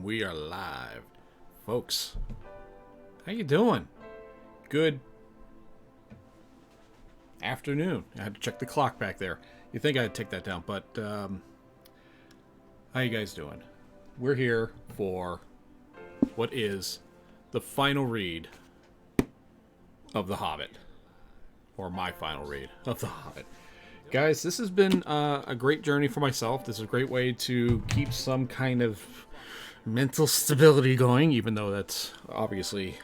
And we are live. Folks, how you doing? Good afternoon. I had to check the clock back there. You think I'd take that down, but how you guys doing? We're here for what is the final read of The Hobbit. Or my final read of The Hobbit. Guys, this has been a great journey for myself. This is a great way to keep some kind of mental stability going, even though that's obviously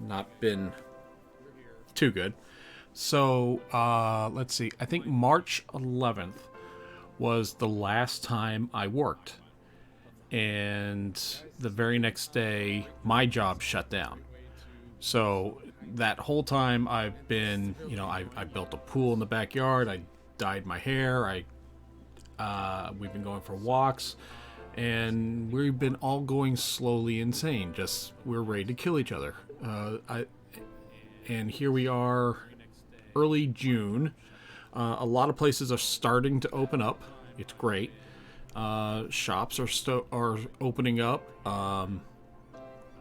not been too good. So, let's see. I think March 11th was the last time I worked. And the very next day, my job shut down. So, that whole time I've been, I built a pool in the backyard. I dyed my hair. We've been going for walks. And we've been all going slowly insane. Just, we're ready to kill each other. And here we are, early June. A lot of places are starting to open up. It's great. Shops are opening up.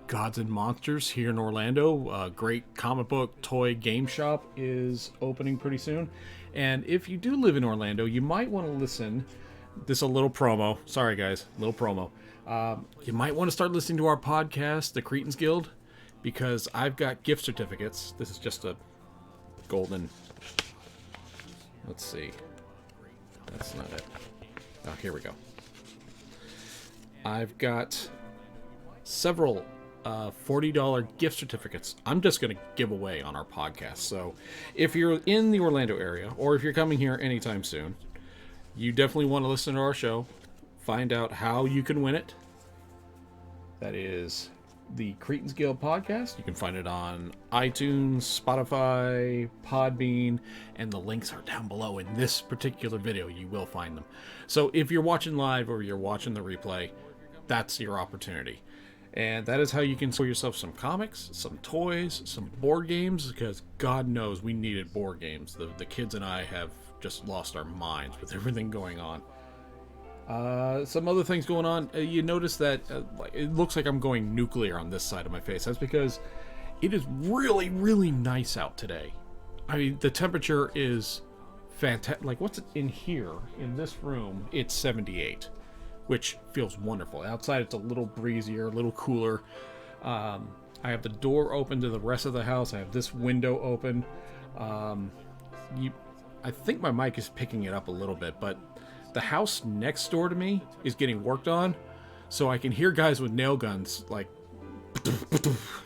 Gods and Monsters here in Orlando, a great comic book toy game shop, is opening pretty soon. And if you do live in Orlando, you might want to listen. This is a little promo. Sorry, guys. Little promo. You might want to start listening to our podcast, The Cretans Guild, because I've got gift certificates. This is just a golden... Let's see. That's not it. Oh, here we go. I've got several $40 gift certificates I'm just going to give away on our podcast. So if you're in the Orlando area, or if you're coming here anytime soon, you definitely want to listen to our show, find out how you can win it. That is the Cretans Guild podcast. You can find it on iTunes, Spotify, Podbean, and the links are down below in this particular video. You will find them. So if you're watching live or you're watching the replay, that's your opportunity. And that is how you can score yourself some comics, some toys, some board games, because God knows we needed board games. The kids and I have just lost our minds with everything going on. Some other things going on. You notice that it looks like I'm going nuclear on this side of my face. That's because it is really, really nice out today. I mean, the temperature is fantastic. Like, what's it in here? In this room, it's 78. Which feels wonderful. Outside, it's a little breezier, a little cooler. I have the door open to the rest of the house. I have this window open. I think my mic is picking it up a little bit, but the house next door to me is getting worked on, so I can hear guys with nail guns, like,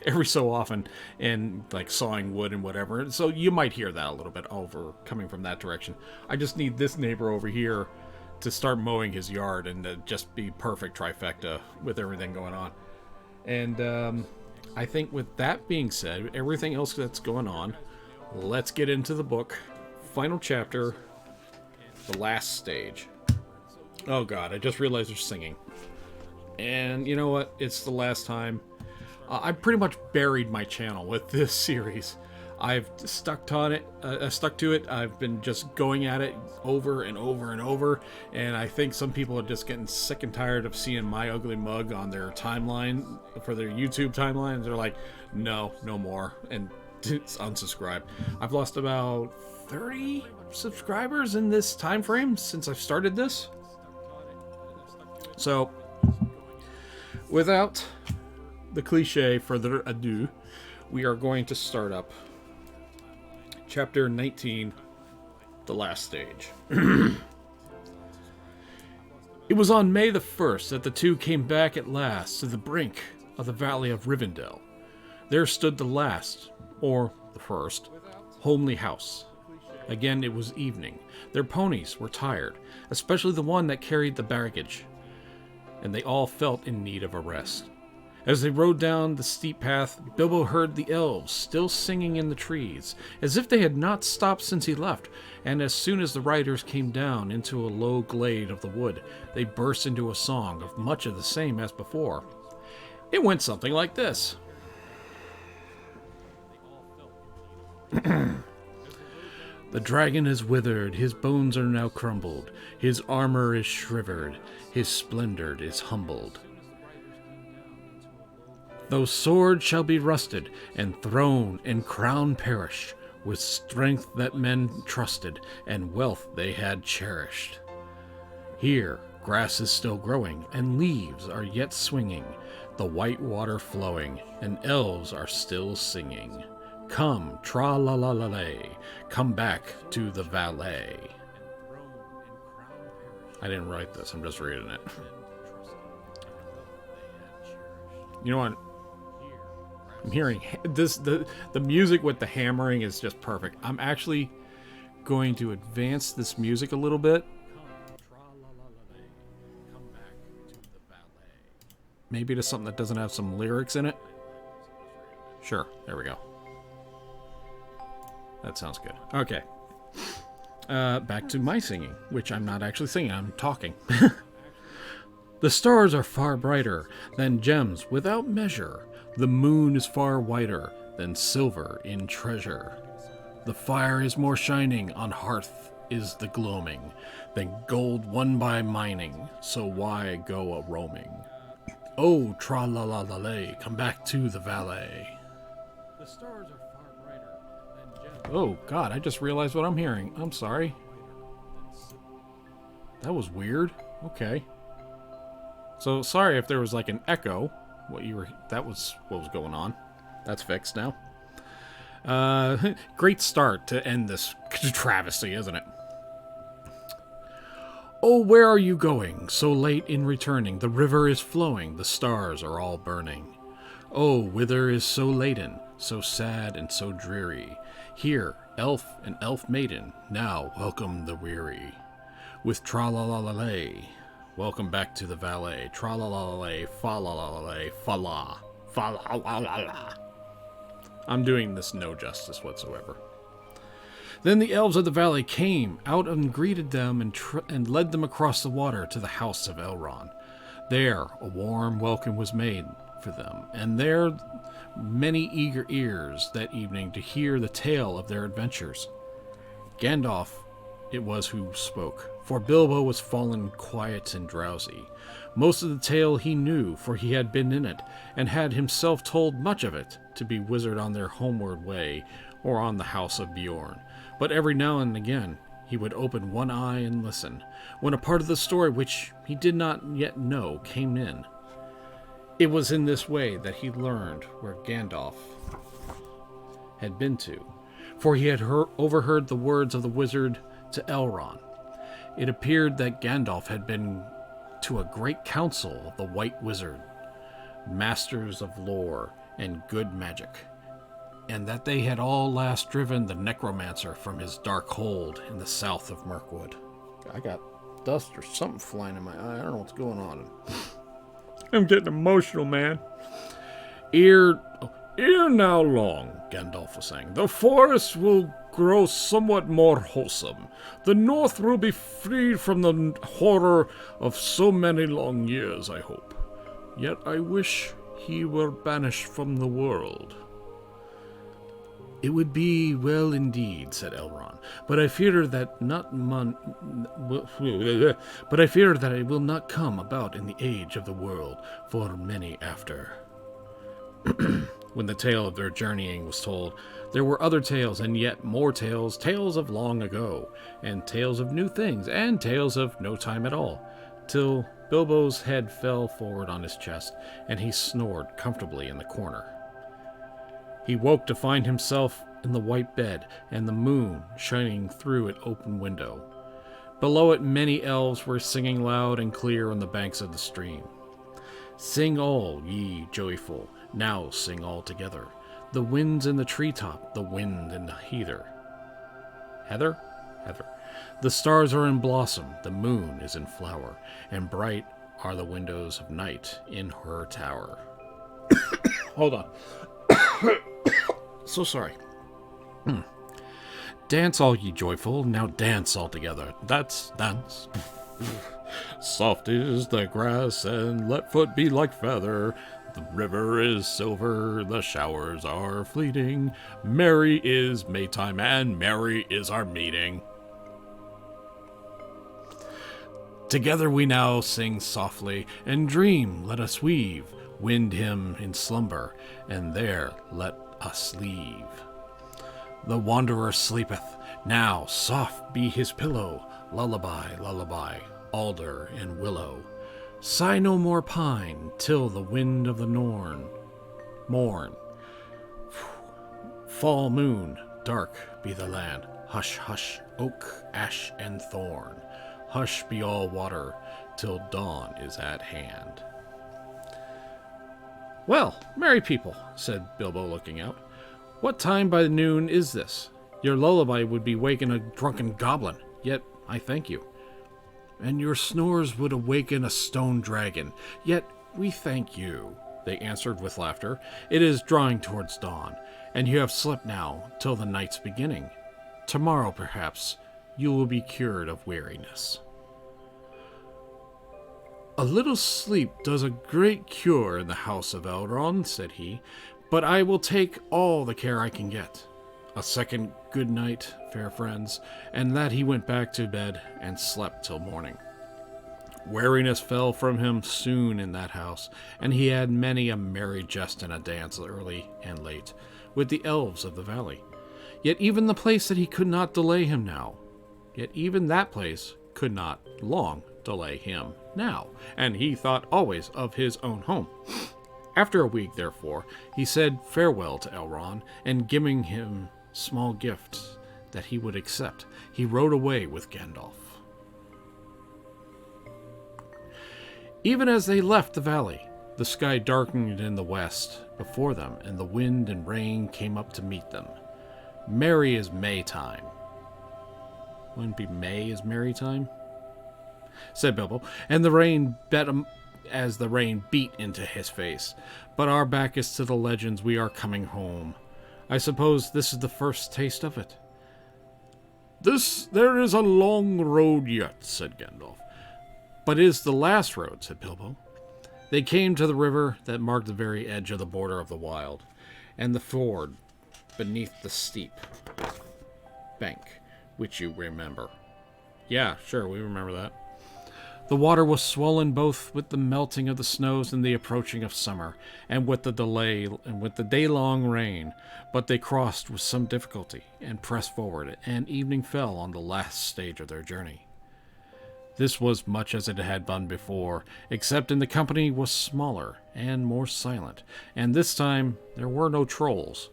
every so often, and, like, sawing wood and whatever. And so you might hear that a little bit coming from that direction. I just need this neighbor over here to start mowing his yard and to just be perfect trifecta with everything going on. And I think with that being said, everything else that's going on, let's get into the book. Final chapter, the last stage. Oh God, I just realized they're singing. And you know what? It's the last time. I pretty much buried my channel with this series. I've stuck to it. I've been just going at it over and over and over, and I think some people are just getting sick and tired of seeing my ugly mug on their timeline, for their YouTube timeline. They're like, no more, and unsubscribe. I've lost about 30 subscribers in this time frame since I've started this. So, without the cliche further ado, we are going to start up Chapter 19, The Last Stage. It was on May the 1st that the two came back at last to the brink of the Valley of Rivendell. There stood the last, or the first, homely house. Again it was evening. Their ponies were tired, especially the one that carried the baggage, and they all felt in need of a rest. As they rode down the steep path, Bilbo heard the elves still singing in the trees, as if they had not stopped since he left, and as soon as the riders came down into a low glade of the wood, they burst into a song of much of the same as before. It went something like this. The dragon is withered, his bones are now crumbled, his armor is shivered, his splendor is humbled. Though sword shall be rusted, and throne and crown perish, with strength that men trusted, and wealth they had cherished. Here grass is still growing, and leaves are yet swinging, the white water flowing, and elves are still singing. Come, tra-la-la-la-lay, come back to the valley. I didn't write this, I'm just reading it. You know what? I'm hearing this, the music with the hammering is just perfect. I'm actually going to advance this music a little bit. Maybe to something that doesn't have some lyrics in it. Sure, there we go. That sounds good. Okay. Back to my singing, which I'm not actually singing, I'm talking. The stars are far brighter than gems without measure. The moon is far whiter than silver in treasure. The fire is more shining, on hearth is the gloaming, than gold won by mining, so why go a-roaming? Oh, tra-la-la-la-lay, come back to the valley. The stars are far brighter than gems. Oh, God, I just realized what I'm hearing. I'm sorry. That was weird. Okay. So, sorry if there was like an echo. That was what was going on. That's fixed now. Great start to end this travesty, isn't it? Oh, where are you going? So late in returning, the river is flowing, the stars are all burning. Oh, whither is so laden, so sad and so dreary? Here, elf and elf maiden, now welcome the weary. With tra-la-la-la-lay, welcome back to the valet. Tra-la-la-la-lay, fa-la-la-la-lay, fa-la, fa-la-la-la-la. I'm doing this no justice whatsoever. Then the elves of the valley came out and greeted them and led them across the water to the house of Elrond. There a warm welcome was made for them, and there many eager ears that evening to hear the tale of their adventures. Gandalf it was who spoke, for Bilbo was fallen quiet and drowsy. Most of the tale he knew, for he had been in it, and had himself told much of it to be wizard on their homeward way, or on the house of Beorn. But every now and again he would open one eye and listen, when a part of the story which he did not yet know came in. It was in this way that he learned where Gandalf had been to, for he had overheard the words of the wizard to Elrond. It appeared that Gandalf had been to a great council of the White Wizard, masters of lore and good magic, and that they had all last driven the necromancer from his dark hold in the south of Mirkwood. I got dust or something flying in my eye. I don't know what's going on. I'm getting emotional, man. Ere now long, Gandalf was saying, the forest will grow somewhat more wholesome. The north will be freed from the horror of so many long years, I hope. Yet I wish he were banished from the world. It would be well indeed, said Elrond, but I fear that it will not come about in the age of the world for many after. When the tale of their journeying was told, there were other tales, and yet more tales, tales of long ago, and tales of new things, and tales of no time at all, till Bilbo's head fell forward on his chest, and he snored comfortably in the corner. He woke to find himself in the white bed, and the moon shining through an open window. Below it many elves were singing loud and clear on the banks of the stream. Sing all, ye joyful, now sing all together. The wind's in the treetop, the wind in the heather. Heather? Heather. The stars are in blossom, the moon is in flower, and bright are the windows of night in her tower. Hold on. So sorry. Dance all ye joyful, now dance all together. That's dance. Soft is the grass, and let foot be like feather. The river is silver, the showers are fleeting. Merry is Maytime, and merry is our meeting. Together we now sing softly, and dream let us weave, Wind him in slumber, and there let us leave. The wanderer sleepeth, now soft be his pillow, lullaby, lullaby, alder and willow. Sigh no more pine, till the wind of the morn. Fall moon, dark be the land, hush, hush, oak, ash, and thorn. Hush be all water, till dawn is at hand. Well, merry people, said Bilbo, looking out. What time by noon is this? Your lullaby would be waken a drunken goblin, yet I thank you. And your snores would awaken a stone dragon, yet we thank you, they answered with laughter. It is drawing towards dawn, and you have slept now till the night's beginning. Tomorrow, perhaps, you will be cured of weariness. A little sleep does a great cure in the house of Elrond, said he, but I will take all the care I can get. A second good night, fair friends, and that he went back to bed and slept till morning. Weariness fell from him soon in that house, and he had many a merry jest and a dance early and late, with the elves of the valley. Yet even the place that he could not delay him now, yet even that place could not long delay him now, and he thought always of his own home. After a week, therefore, he said farewell to Elrond, and giving him small gifts that he would accept, he rode away with Gandalf. Even as they left the valley, the sky darkened in the west before them, and the wind and rain came up to meet them. Merry is May time. Wouldn't it be May is merry time? Said Bilbo, and the rain as the rain beat into his face. But our back is to the legends, we are coming home. I suppose this is the first taste of it. There is a long road yet, said Gandalf. But it is the last road, said Bilbo. They came to the river that marked the very edge of the border of the wild, and the ford beneath the steep bank, which you remember. Yeah, sure, we remember that. The water was swollen both with the melting of the snows and the approaching of summer, and with the day-long rain, but they crossed with some difficulty, and pressed forward, and evening fell on the last stage of their journey. This was much as it had been before, except in the company was smaller and more silent, and this time there were no trolls.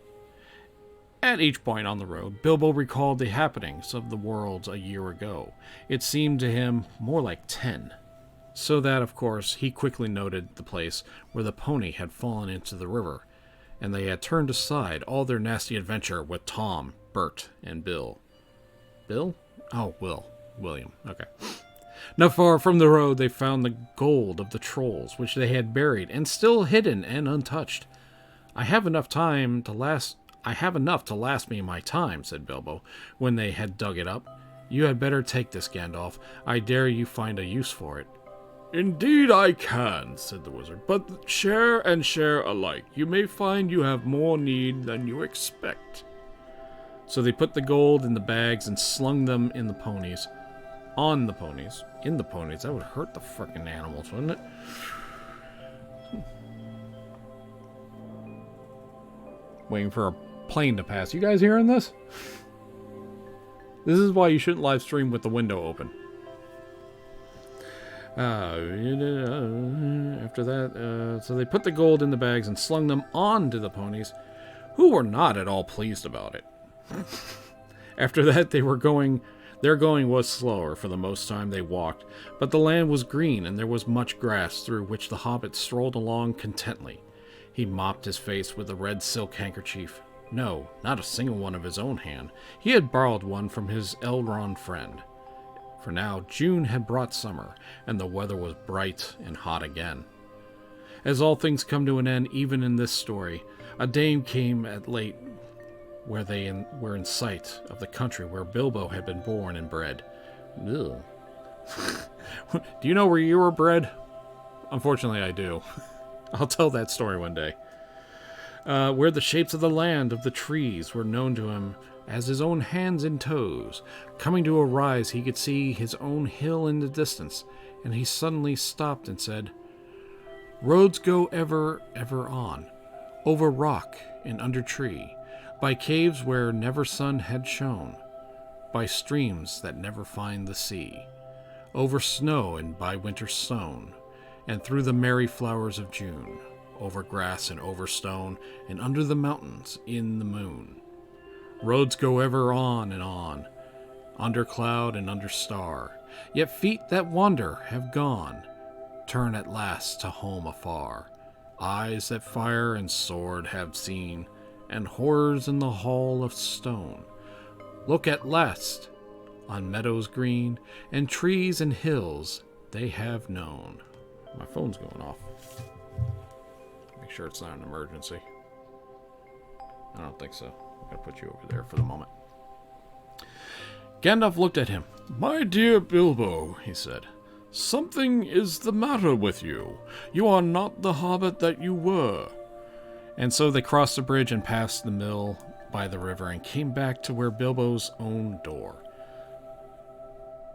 At each point on the road, Bilbo recalled the happenings of the worlds a year ago. It seemed to him more like 10. So that, of course, he quickly noted the place where the pony had fallen into the river, and they had turned aside all their nasty adventure with Tom, Bert, and Bill. Bill? Oh, William. Okay. Not far from the road, they found the gold of the trolls, which they had buried, and still hidden and untouched. I have enough to last me my time, said Bilbo, when they had dug it up. You had better take this, Gandalf. I dare you find a use for it. Indeed I can, said the wizard, but share and share alike. You may find you have more need than you expect. So they put the gold in the bags and slung them in the ponies. On the ponies. In the ponies. That would hurt the frickin' animals, wouldn't it? Waiting for a plane to pass. You guys hearing this? This is why you shouldn't live stream with the window open. After that, so they put the gold in the bags and slung them onto the ponies, who were not at all pleased about it. After that, their going was slower for the most time they walked, but the land was green and there was much grass through which the hobbit strolled along contently. He mopped his face with a red silk handkerchief. No, not a single one of his own hand. He had borrowed one from his Elrond friend. For now, June had brought summer, and the weather was bright and hot again. As all things come to an end, even in this story, a day came at late where they were in sight of the country where Bilbo had been born and bred. Ugh. Do you know where you were bred? Unfortunately, I do. I'll tell that story one day. Where the shapes of the land of the trees were known to him as his own hands and toes. Coming to a rise, he could see his own hill in the distance, and he suddenly stopped and said, Roads go ever, ever on, over rock and under tree, by caves where never sun had shone, by streams that never find the sea, over snow and by winter sown, and through the merry flowers of June, over grass and over stone, and under the mountains in the moon. Roads go ever on and on, under cloud and under star, yet feet that wander have gone, turn at last to home afar. Eyes that fire and sword have seen, and horrors in the hall of stone, look at last on meadows green, and trees and hills they have known. My phone's going off. Make sure it's not an emergency. I don't think so. I'm going to put you over there for the moment. Gandalf looked at him. "My dear Bilbo," he said, "something is the matter with you. You are not the hobbit that you were." And so they crossed the bridge and passed the mill by the river and came back to where Bilbo's own door.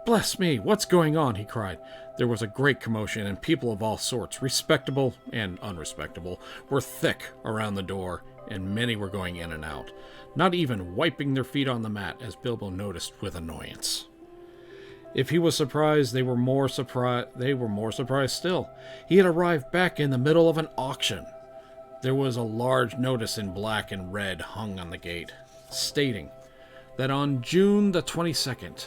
"Bless me, what's going on?" he cried. There was a great commotion, and people of all sorts, respectable and unrespectable, were thick around the door, and many were going in and out, not even wiping their feet on the mat, as Bilbo noticed with annoyance. If he was surprised, they were more surprised still. He had arrived back in the middle of an auction. There was a large notice in black and red hung on the gate, stating that on June the 22nd,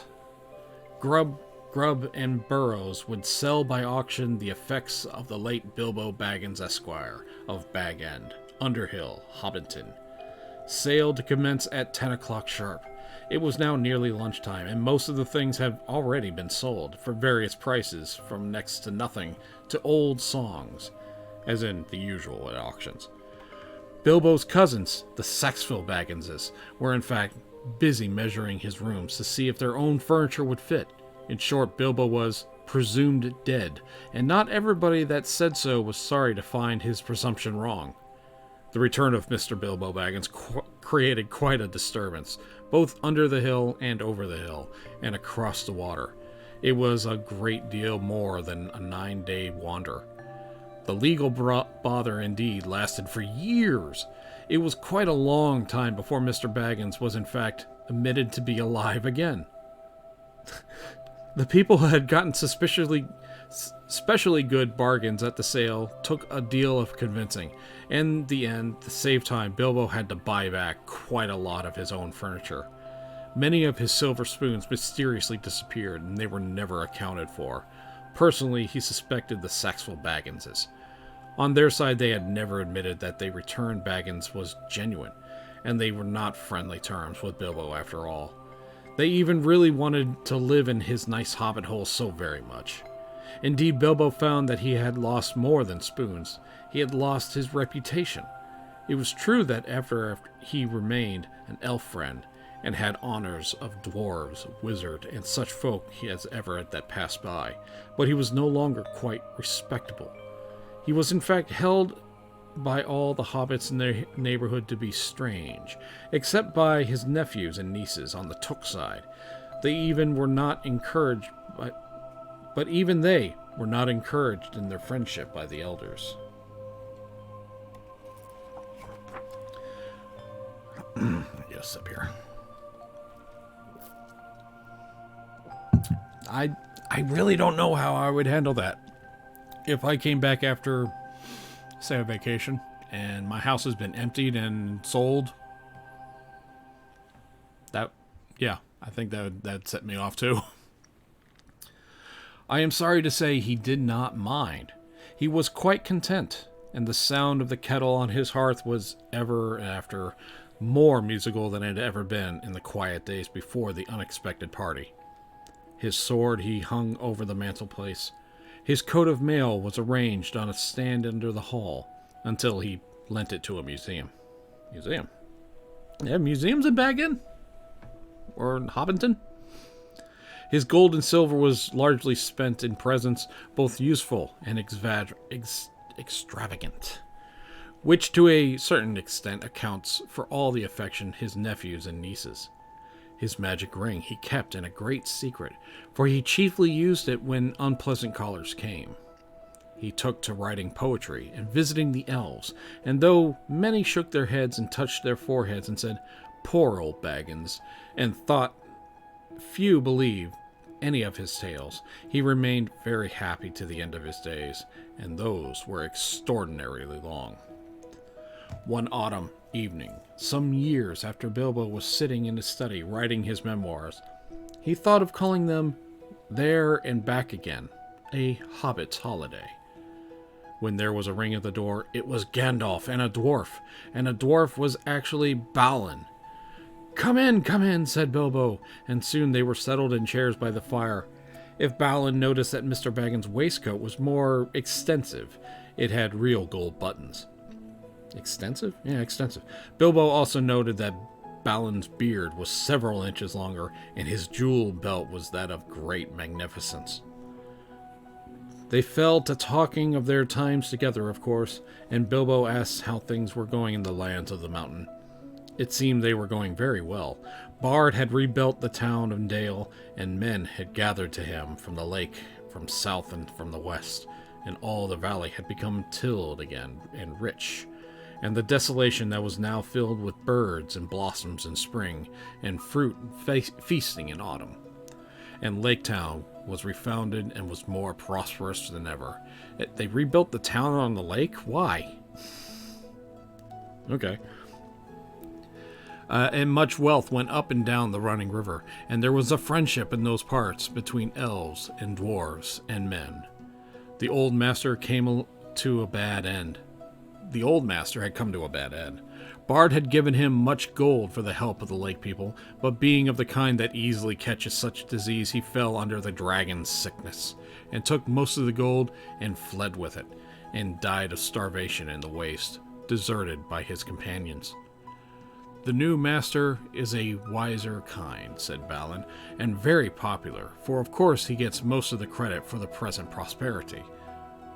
Grubb and Burrows would sell by auction the effects of the late Bilbo Baggins Esquire of Bag End, Underhill, Hobbiton. Sale to commence at 10 o'clock sharp. It was now nearly lunchtime, and most of the things had already been sold, for various prices, from next to nothing to old songs, as in the usual at auctions. Bilbo's cousins, the Saxville Bagginses, were in fact busy measuring his rooms to see if their own furniture would fit. In short, Bilbo was presumed dead, and not everybody that said so was sorry to find his presumption wrong. The return of Mr. Bilbo Baggins created quite a disturbance, both under the hill and over the hill, and across the water. It was a great deal more than a 9-day wander. The legal bother, indeed, lasted for years. It was quite a long time before Mr. Baggins was in fact admitted to be alive again. The people who had gotten especially good bargains at the sale took a deal of convincing. In the end, to save time, Bilbo had to buy back quite a lot of his own furniture. Many of his silver spoons mysteriously disappeared, and they were never accounted for. Personally, he suspected the Saxville Bagginses. On their side, they had never admitted that they returned Baggins was genuine, and they were not friendly terms with Bilbo after all. They even really wanted to live in his nice hobbit hole so very much. Indeed, Bilbo found that he had lost more than spoons. He had lost his reputation. It was true that after he remained an elf friend, and had honors of dwarves, wizard, and such folk as ever that passed by, but he was no longer quite respectable. He was in fact held by all the hobbits in their neighborhood to be strange, except by his nephews and nieces on the Took side. They even were not encouraged, but even they were not encouraged in their friendship by the elders. Yes, up here. I really don't know how I would handle that. If I came back after, say, a vacation, and my house has been emptied and sold, I think that'd set me off too. I am sorry to say he did not mind. He was quite content, and the sound of the kettle on his hearth was ever after more musical than it had ever been in the quiet days before the unexpected party. His sword he hung over the mantelpiece. His coat of mail was arranged on a stand under the hall until he lent it to a museum. Museum? Yeah, museums in Bag End? Or in Hobbiton? His gold and silver was largely spent in presents, both useful and extravagant, which to a certain extent accounts for all the affection his nephews and nieces. His magic ring he kept in a great secret, for he chiefly used it when unpleasant callers came. he took to writing poetry and visiting the elves, and though many shook their heads and touched their foreheads and said, "Poor old Baggins," and thought few believed any of his tales, he remained very happy to the end of his days, and those were extraordinarily long. One autumn evening, some years after Bilbo was sitting in his study writing his memoirs, he thought of calling them There and Back Again, a Hobbit's Holiday. When there was a ring at the door, it was Gandalf and a dwarf was actually Balin. Come in, said Bilbo, and soon they were settled in chairs by the fire. If Balin noticed that Mr. Baggins' waistcoat was more extensive, it had real gold buttons. Extensive? Yeah, extensive. Bilbo also noted that Balin's beard was several inches longer, and his jewel belt was that of great magnificence. They fell to talking of their times together, of course, and Bilbo asked how things were going in the lands of the mountain. It seemed they were going very well. Bard had rebuilt the town of Dale, and men had gathered to him from the lake, from south and from the west, and all the valley had become tilled again and rich, and the desolation that was now filled with birds and blossoms in spring, and fruit feasting in autumn. And Lake Town was refounded and was more prosperous than ever. They rebuilt the town on the lake? Why? Okay. And much wealth went up and down the running river, and there was a friendship in those parts between elves and dwarves and men. The old master came to a bad end. The old master had come to a bad end. Bard had given him much gold for the help of the lake people, but being of the kind that easily catches such disease, he fell under the dragon's sickness, and took most of the gold and fled with it, and died of starvation in the waste, deserted by his companions. The new master is a wiser kind, said Balin, and very popular, for of course he gets most of the credit for the present prosperity.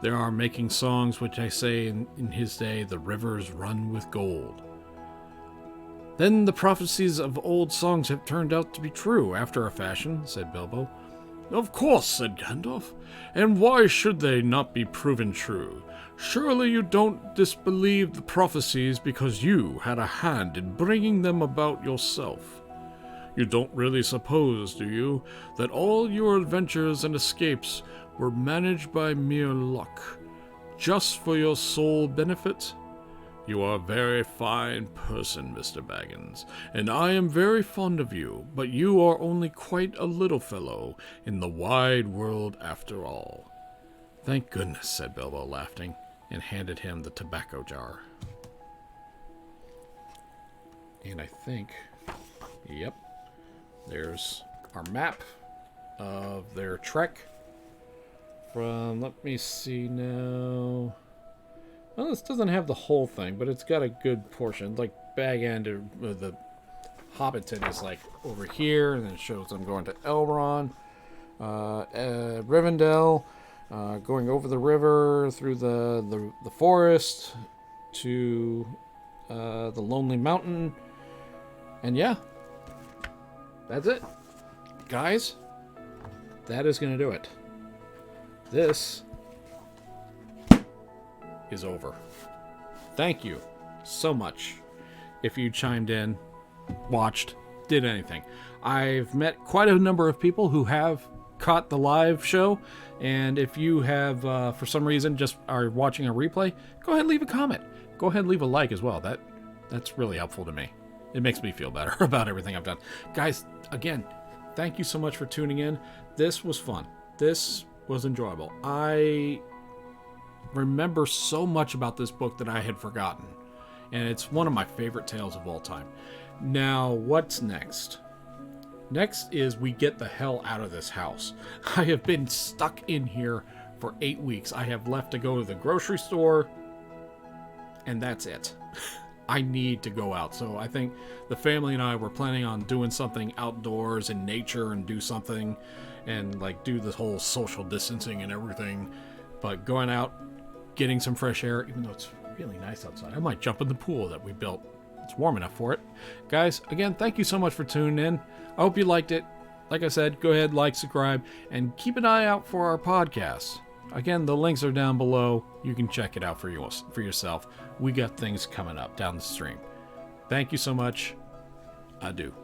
They are making songs which I say in his day, the rivers run with gold. Then the prophecies of old songs have turned out to be true, after a fashion, said Bilbo. Of course, said Gandalf, and why should they not be proven true? Surely you don't disbelieve the prophecies because you had a hand in bringing them about yourself. You don't really suppose, do you, that all your adventures and escapes were managed by mere luck, just for your sole benefit? You are a very fine person, Mr. Baggins, and I am very fond of you, but you are only quite a little fellow in the wide world after all. Thank goodness, said Bilbo, laughing, and handed him the tobacco jar. And I think, yep, there's our map of their trek from, let me see now. Well, this doesn't have the whole thing, but it's got a good portion. Like, Bag End, the Hobbiton is like over here, and then it shows them going to Elrond, Rivendell, going over the river through the forest to the Lonely Mountain. And yeah, that's it. Guys, that is going to do it. This is over. Thank you so much if you chimed in, watched, did anything. I've met quite a number of people who have caught the live show, and if you have for some reason just are watching a replay, go ahead and leave a comment. Go ahead and leave a like as well. That's really helpful to me. It makes me feel better about everything I've done. Guys, again, thank you so much for tuning in. This was fun. This was enjoyable. I remember so much about this book that I had forgotten, and it's one of my favorite tales of all time. Now, what's next? Next is we get the hell out of this house. I have been stuck in here for 8 weeks. I have left to go to the grocery store, and that's it. I need to go out. So I think the family and I were planning on doing something outdoors in nature and do something and like do the whole social distancing and everything, but going out, getting some fresh air, even though it's really nice outside. I might jump in the pool that we built. It's warm enough for it. Guys, again, thank you so much for tuning in. I hope you liked it. Like I said, go ahead, like, subscribe, and keep an eye out for our podcasts. Again, the links are down below. You can check it out for yourself. We got things coming up down the stream. Thank you so much. Adieu.